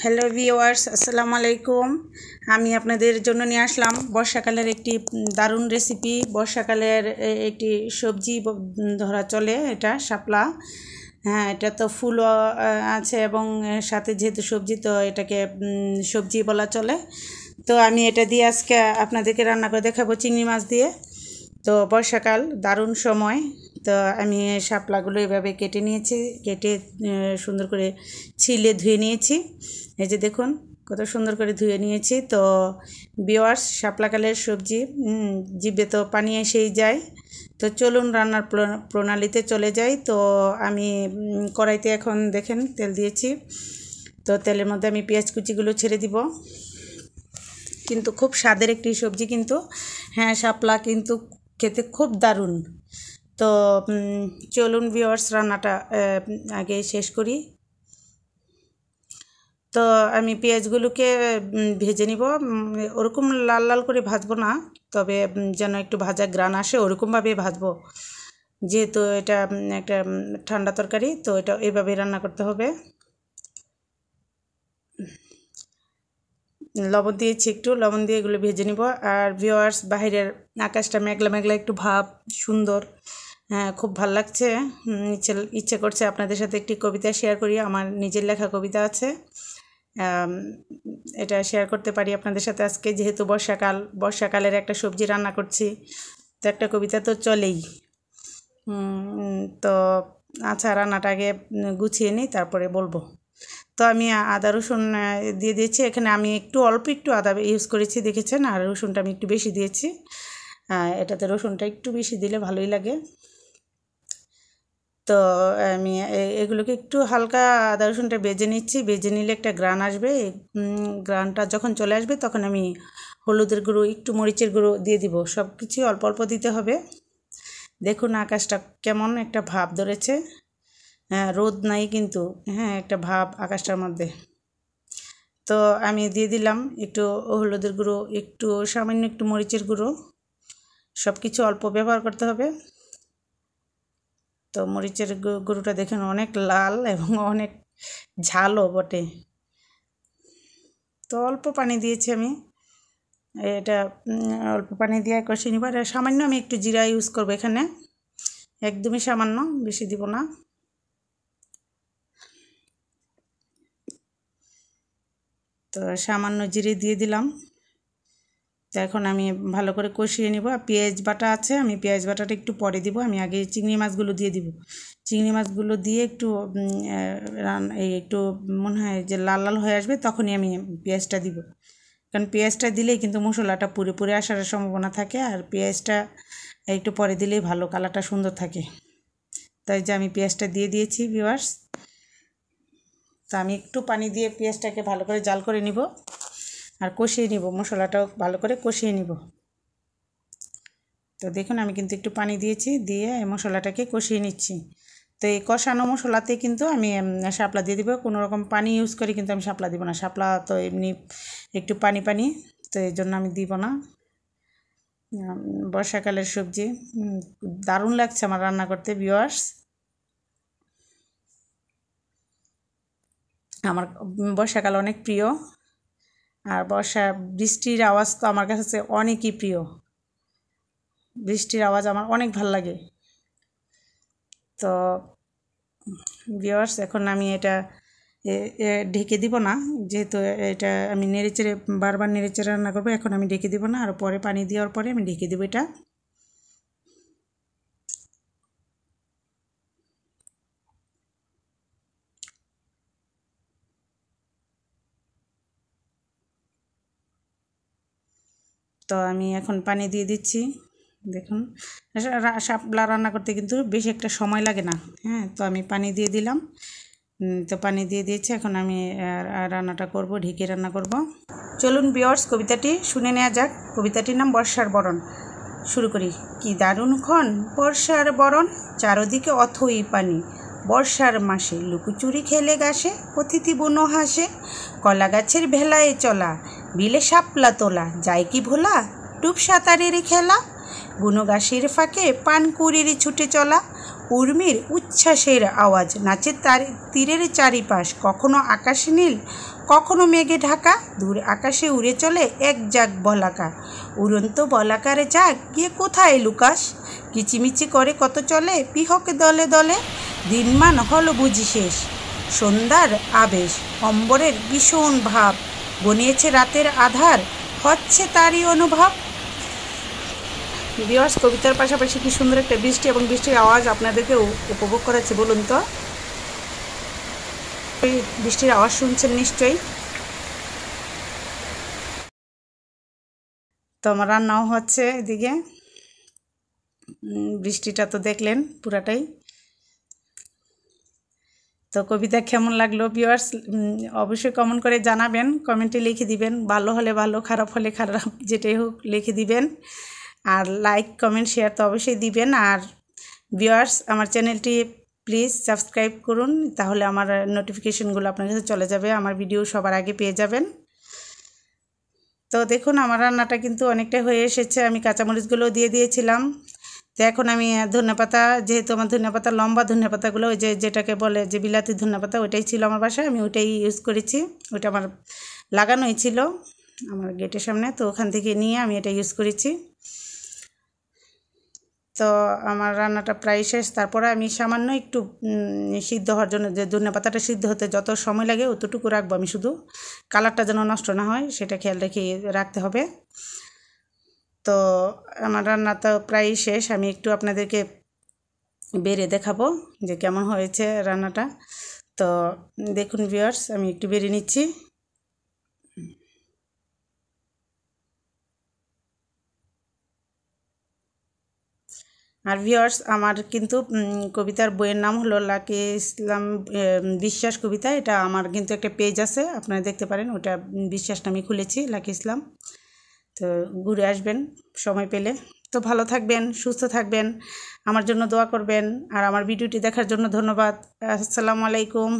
Hello viewers, আসসালামু আলাইকুম। আমি আপনাদের জন্য নিয়ে আসলাম বর্ষাকালের একটি দারুণ রেসিপি। বর্ষাকালের একটি সবজি ধরা চলে, এটা শাপলা। হ্যাঁ, এটা তো ফুলও আছে এবং সাথে যেহেতু সবজি, তো এটাকে সবজি বলা চলে। তো আমি এটা দিয়ে আজকে আপনাদেরকে রান্না করে দেখাবো চিংড়ি মাছ দিয়ে। তো বর্ষাকাল দারুণ সময়। তো আমি শাপলাগুলো এভাবে কেটে নিয়েছি, কেটে সুন্দর করে ছিলে ধুয়ে নিয়েছি। এই যে দেখুন কত সুন্দর করে ধুয়ে নিয়েছি। তো ভিউয়ার্স, শাপলাকালের সবজি জিভে তো পানি এসেই যায়। তো চলুন রান্নার প্রণালীতে চলে যাই। তো আমি কড়াইতে এখন দেখেন তেল দিয়েছি। তো তেলের মধ্যে আমি পেঁয়াজ কুচিগুলো ছেড়ে দিব। কিন্তু খুব স্বাদের একটি সবজি কিন্তু, হ্যাঁ, শাপলা কিন্তু খেতে খুব দারুণ। তো চলুন ভিউয়ার্স, রান্নাটা আগে শেষ করি। তো আমি পেঁয়াজগুলোকে ভেজে নিব। ওরকম লাল লাল করে ভাজবো না, তবে যেন একটু ভাজা গ্রান আসে ওরকমভাবে ভাজবো। যেহেতু এটা একটা ঠান্ডা তরকারি, তো এটা এভাবে রান্না করতে হবে। লবণ দিয়েছি, একটু লবণ দিয়ে এগুলো ভেজে নিব। আর ভিউয়ার্স, বাইরের আকাশটা মেঘলা মেঘলা একটু ভাব, সুন্দর, হ্যাঁ, খুব ভাল লাগছে। ইচ্ছে করছে আপনাদের সাথে একটি কবিতা শেয়ার করি। আমার নিজের লেখা কবিতা আছে, এটা শেয়ার করতে পারি আপনাদের সাথে আজকে। যেহেতু বর্ষাকালের একটা সবজি রান্না করছি, তো একটা কবিতা তো চলেই। তো আচ্ছা, রান্নাটা আগে গুছিয়ে নিই, তারপরে বলবো। তো আমি আদা রসুন দিয়ে দিয়েছি এখানে। আমি অল্প একটু আদা ইউজ করেছি, দেখেছেন। আর রসুনটা আমি একটু বেশি দিয়েছি। এটাতে রসুনটা একটু বেশি দিলে ভালোই লাগে। তো আমি এগুলোকে একটু হালকা আদা রসুনটা ভেজে নিচ্ছি। ভেজে নিলে একটা গ্রান আসবে। গ্রানটা যখন চলে আসবে তখন আমি হলুদের গুঁড়ো, একটু মরিচের গুঁড়ো দিয়ে দিব। সব কিছু অল্প অল্প দিতে হবে। দেখুন আকাশটা কেমন একটা ভাব ধরেছে। হ্যাঁ, রোদ নাই কিন্তু, হ্যাঁ, একটা ভাব আকাশটার মধ্যে। তো আমি দিয়ে দিলাম একটু হলুদের গুঁড়ো, একটু সামান্য একটু মরিচের গুঁড়ো। সব কিছু অল্প ব্যবহার করতে হবে। তো মরিচের গুঁড়োটা দেখেন অনেক লাল এবং অনেক ঝালও বটে। তো অল্প পানি দিয়েছি আমি। এটা অল্প পানি দিয়ে কষিয়ে নিব। আর সামান্য আমি একটু জিরা ইউজ করবো এখানে, একদমই সামান্য, বেশি দিব না। তো সামান্য জিরে দিয়ে দিলাম। তো এখন আমি ভালো করে কষিয়ে নিব। পেঁয়াজ বাটা আছে, আমি পেঁয়াজ বাটাটা একটু পরে দিব। আমি আগে চিংড়ি মাছগুলো দিয়ে দিব। চিংড়ি মাছগুলো দিয়ে একটু মনে হয় যে লাল লাল হয়ে আসবে, তখনই আমি পেঁয়াজটা দিব। কারণ পেঁয়াজটা দিলেই কিন্তু মশলাটা পুরোপুরি আসার সম্ভাবনা থাকে। আর পেঁয়াজটা একটু পরে দিলেই ভালো, কালারটা সুন্দর থাকে। তাই যে আমি পেঁয়াজটা দিয়ে দিয়েছি ভিউয়ার্স। তো আমি একটু পানি দিয়ে পেঁয়াজটাকে ভালো করে জাল করে নিব আর কষিয়ে নিব। মশলাটাও ভালো করে কষিয়ে নিব। তো দেখুন আমি কিন্তু একটু পানি দিয়েছি, দিয়ে মশলাটাকে কষিয়ে নিচ্ছি। তো এই কষানো মশলাতে কিন্তু আমি শাপলা দিয়ে দিব। কোনো রকম পানি ইউজ করি কিন্তু আমি শাপলা দিব না। শাপলা তো এমনি একটু পানি পানি, তো এই জন্য আমি দিব না। বর্ষাকালের সবজি দারুণ লাগছে আমার রান্না করতে ভিউয়ার্স। আমার বর্ষাকাল অনেক প্রিয়। আর বৃষ্টির আওয়াজ তো আমার কাছে অনেকই প্রিয়। বৃষ্টির আওয়াজ আমার অনেক ভাল লাগে। তো ভিউয়ার্স, এখন আমি এটা ঢেকে দিব না, যেহেতু এটা আমি নেড়েচেড়ে বারবার নেড়েচেড়ে রান্না করবো। এখন আমি ঢেকে দিব না, আর পরে পানি দেওয়ার পরে আমি ঢেকে দেবো এটা। তো আমি এখন পানি দিয়ে দিচ্ছি। দেখুন শাপলা রান্না করতে কিন্তু বেশি একটা সময় লাগে না। হ্যাঁ, তো আমি পানি দিয়ে দিলাম। তো পানি দিয়ে দিয়েছি। এখন আমি রান্নাটা করব, ঢেকে রান্না করব। চলুন ভিউয়ার্স, কবিতাটি শুনে নেওয়া যাক। কবিতাটির নাম বর্ষার বরণ। শুরু করি। কি দারুণ ক্ষণ বর্ষার বরণ, চারদিকে অথই পানি। বর্ষার মাসে লুকোচুরি খেলে গাছে, অতিথি বুনো হাসে। কলা গাছের ভেলায় চলা, বিলে শাপলা তোলা, যায় কি ভোলা ডুব সাঁতারের খেলা। বুনো গাছের ফাঁকে পানকুড়ির ছুটে চলা, উর্মির উচ্ছ্বাসের আওয়াজ, নাচে তার তীরের চারিপাশ, কখনো আকাশে নীল, কখনো মেঘে ঢাকা, দূর আকাশে উড়ে চলে এক জাগ বলাকা। উড়ন্ত বলাকারে যাক গিয়ে কোথায় লুকাস, কিচিমিচি করে কত চলে পিহকে দলে দলে। দিনমান হল বুঝি শেষ, সন্ধ্যার আবেশ, অম্বরের ভীষণ ভাব, বনিয়েছে রাতের আধার, হচ্ছে তারই অনুভব। ভিউয়ার্স, কবিতার পাশাপাশি কি সুন্দর একটা বৃষ্টি এবং বৃষ্টির আওয়াজ আপনাদেরকে উপভোগ করাচ্ছে বলুন তো। বৃষ্টির আওয়াজ শুনছেন নিশ্চয়ই। তো আমার রান্নাও হচ্ছে এদিকে। বৃষ্টিটা তো দেখলেন পুরাটাই। তো কবিতা কেমন লাগলো ভিউয়ার্স অবশ্যই কমেন্ট করে জানাবেন, কমেন্টে লিখে দিবেন, ভালো হলে ভালো, খারাপ হলে খারাপ, যেটাই হোক লিখে দিবেন। আর লাইক কমেন্ট শেয়ার তো অবশ্যই দিবেন। আর ভিউয়ার্স, আমার চ্যানেলটি প্লিজ সাবস্ক্রাইব করুন, তাহলে আমার নোটিফিকেশনগুলো আপনার কাছে চলে যাবে, আমার ভিডিও সবার আগে পেয়ে যাবেন। তো দেখুন আমার রান্নাটা কিন্তু অনেকটাই হয়ে এসেছে, আমি কাঁচামরিচগুলোও দিয়ে দিয়েছিলাম। তো এখন আমি ধনেপাতা, যেহেতু আমার ধনেপাতা লম্বা ধনেপাতাগুলো ওই যেটাকে বলে যে বিলাতি ধনেপাতা, ওইটাই ছিল আমার বাসায়, আমি ওইটাই ইউজ করেছি। ওইটা আমার লাগানোই ছিল আমার গেটের সামনে, তো ওখান থেকে নিয়ে আমি এটা ইউজ করেছি। তো আমার রান্নাটা প্রায় শেষ। তারপরে আমি সামান্য একটু সিদ্ধ হওয়ার জন্য, যে ধনেপাতাটা সিদ্ধ হতে যত সময় লাগে অতটুকু রাখবো আমি, শুধু কালারটা যেন নষ্ট না হয় সেটা খেয়াল রেখে রাখতে হবে। তো আমার রান্না তো প্রায় শেষ, আমি একটু আপনাদেরকে বেড়ে দেখাবো যে কেমন হয়েছে রান্নাটা। তো দেখুন ভিউয়ার্স, আমি একটু বেড়ে নিচ্ছি। আর ভিউয়ার্স, আমার কিন্তু কবিতার বইয়ের নাম হলো লাকি ইসলাম বিশ্বাস কবিতা। এটা আমার কিন্তু একটা পেজ আছে, আপনারা দেখতে পারেন, ওটা বিশ্বাসটা আমি খুলেছি, লাকি ইসলাম। তো ঘুরে আসবেন সময় পেলে। তো ভালো থাকবেন, সুস্থ থাকবেন, আমার জন্য দোয়া করবেন। আর আমার ভিডিওটি দেখার জন্য ধন্যবাদ। আসসালামু আলাইকুম।